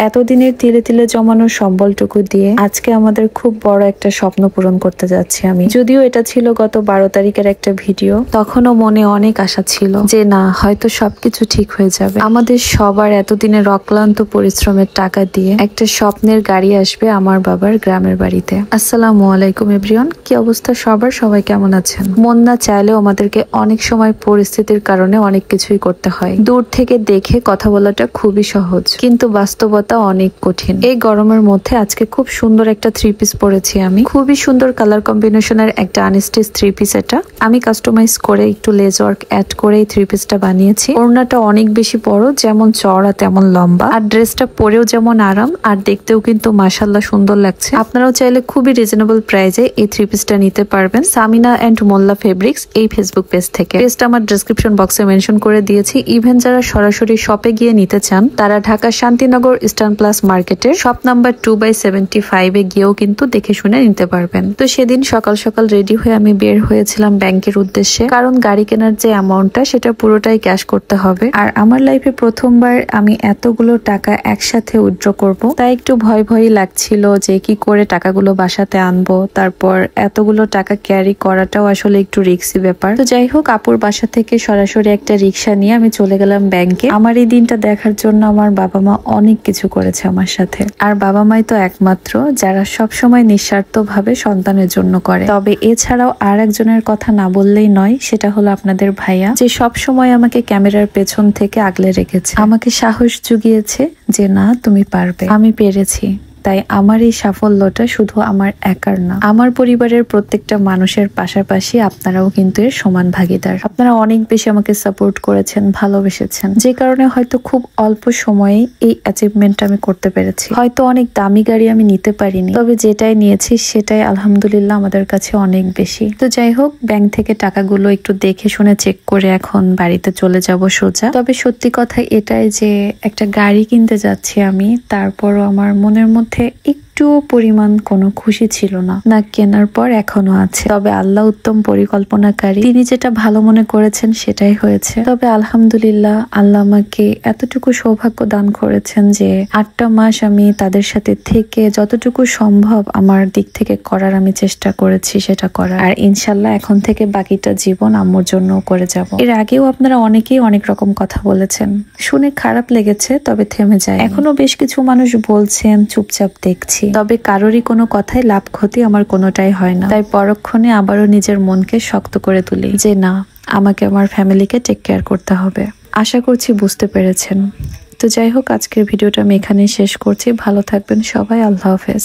এতদিনের তিলে তিলে জমানো সম্বলটুকু দিয়ে আজকে আমাদের খুব বড় একটা স্বপ্ন পূরণ করতে যাচ্ছি আমি। যদিও এটা ছিল গত 12 তারিখের একটা ভিডিও, তখনও মনে অনেক আশা ছিল যে না, হয়তো সবকিছু ঠিক হয়ে যাবে। আমাদের সবার এতদিনের অক্লান্ত পরিশ্রমের টাকা দিয়ে একটা স্বপ্নের গাড়ি আসবে আমার বাবার গ্রামের বাড়িতে। আসসালামু আলাইকুম এভরিওয়ান, কি অবস্থা সবার? সবাই কেমন আছেন? মন না চাইলেও আমাদেরকে অনেক সময় পরিস্থিতির কারণে অনেক কিছুই করতে হয়। দূর থেকে দেখে কথা বলাটা খুবই সহজ, কিন্তু বাস্তবতা অনেক কঠিন। এই গরমের মধ্যে আজকে খুব সুন্দর একটা 3 পিস পরেছি আমি। খুবই সুন্দর কালার কম্বিনেশনের একটা আনস্টিচ 3 পিস। এটা আমি কাস্টমাইজ করে একটু লেজ ওয়ার্ক অ্যাড করে এই 3 পিসটা বানিয়েছি। ওড়নাটা অনেক বেশি বড়, যেমন চওড়া তেমন লম্বা, আর ড্রেসটা পরেও যেমন আরাম আর দেখতেও কিন্তু মাশাআল্লাহ সুন্দর লাগছে। আপনারাও চাইলে খুবই রিজনেবল প্রাইসে এই 3 পিসটা নিতে পারবেন সামিনা এন্ড মোল্লা ফেব্রিক্স এই ফেসবুক পেজ থেকে। পেজটা আমার ডেসক্রিপশন বক্সে মেনশন করে দিয়েছি। ইভেন যারা সরাসরি শপে গিয়ে নিতে চান তারা ঢাকা শান্তিনগর ইস্টার্ন প্লাস মার্কেটের শপ নাম্বার 2/75 এ গিয়েও কিন্তু দেখে শুনে নিতে পারবেন। তো সেদিন সকাল সকাল রেডি হয়ে আমি বের হয়েছিলাম ব্যাংকের উদ্দেশ্যে, কারণ গাড়ি কেনার যে অ্যামাউন্টটা সেটা পুরোটাই ক্যাশ করতে হবে। আর আমার লাইফে প্রথমবার আমি এতগুলো টাকা একসাথে উইথড্র করব, তাই একটু ভয় ভয়ই লাগছিল যে কি করে টাকাগুলো বাসাতে আনবো। তারপর এতগুলো টাকা ক্যারি করাটাও আসলে একটু রিস্কি ব্যাপার। তো যাই হোক, আপুর বাসা থেকে সরাসরি একটা রিক্সা নিয়ে আমি চলে গেলাম ব্যাংকে। আমার এই দিনটা দেখার জন্য আমার বাবা মা অনেক কিছু করেছে আমার সাথে। আর বাবা মাই তো একমাত্র যারা সব সময় নিঃস্বার্থ ভাবে সন্তানের জন্য করে। তবে এছাড়াও আর একজনের কথা না বললেই নয়, সেটা হলো আপনাদের ভাইয়া, যে সব সময় আমাকে ক্যামেরার পেছন থেকে আগলে রেখেছে, আমাকে সাহস জুগিয়েছে যে না, তুমি পারবে, আমি পেরেছি। তাই আমার এই সাফল্যটা শুধু আমার একার না, আমার পরিবারের প্রত্যেকটা মানুষের পাশাপাশি আপনারাও কিন্তু এর সমান ভাগিদার। আপনারা অনেক বেশি আমাকে সাপোর্ট করেছেন, ভালোবেসেছেন, যে কারণে হয়তো খুব অল্প সময়ে এই অ্যাচিভমেন্ট আমি করতে পেরেছি। হয়তো অনেক দামি গাড়ি আমি নিতে পারিনি, তবে যেটাই নিয়েছি সেটাই আলহামদুলিল্লাহ আমাদের কাছে অনেক বেশি। তো যাই হোক, ব্যাংক থেকে টাকাগুলো একটু দেখে শুনে চেক করে এখন বাড়িতে চলে যাব সোজা। তবে সত্যি কথা এটাই যে একটা গাড়ি কিনতে যাচ্ছি আমি, তারপরও আমার মনের মধ্যে একটু পরিমাণ কোনো খুশি ছিল না কেনার পর এখনো আছে। তবে আল্লাহ উত্তম পরিকল্পনাকারী, তিনি যেটা ভালো মনে করেছেন সেটাই হয়েছে। তবে আলহামদুলিল্লাহ, আল্লাহ আমাকে এতটুকু সৌভাগ্য দান করেছেন যে 8টা মাস আমি তাদের সাথে থেকে যতটুকু সম্ভব আমার দিক থেকে করার আমি চেষ্টা করেছি সেটা করার। আর ইনশাল্লাহ এখন থেকে বাকিটা জীবন আম্মুর জন্য করে যাব। এর আগেও আপনারা অনেকেই অনেক রকম কথা বলেছেন, শুনে খারাপ লেগেছে, তবে থেমে যায়। এখনো বেশ কিছু মানুষ বলছেন, চুপচাপ দেখছি। তবে কারোরই কোনো কথায় লাভ ক্ষতি আমার কোনোটাই হয় না। তাই পরক্ষণে আবারও নিজের মনকে শক্ত করে তুলি যে না, আমাকে আমার ফ্যামিলিকে টেক কেয়ার করতে হবে। আশা করছি বুঝতে পেরেছেন। তো যাই হোক, আজকের ভিডিওটা আমি এখানেই শেষ করছি। ভালো থাকবেন সবাই, আল্লাহ হাফেজ।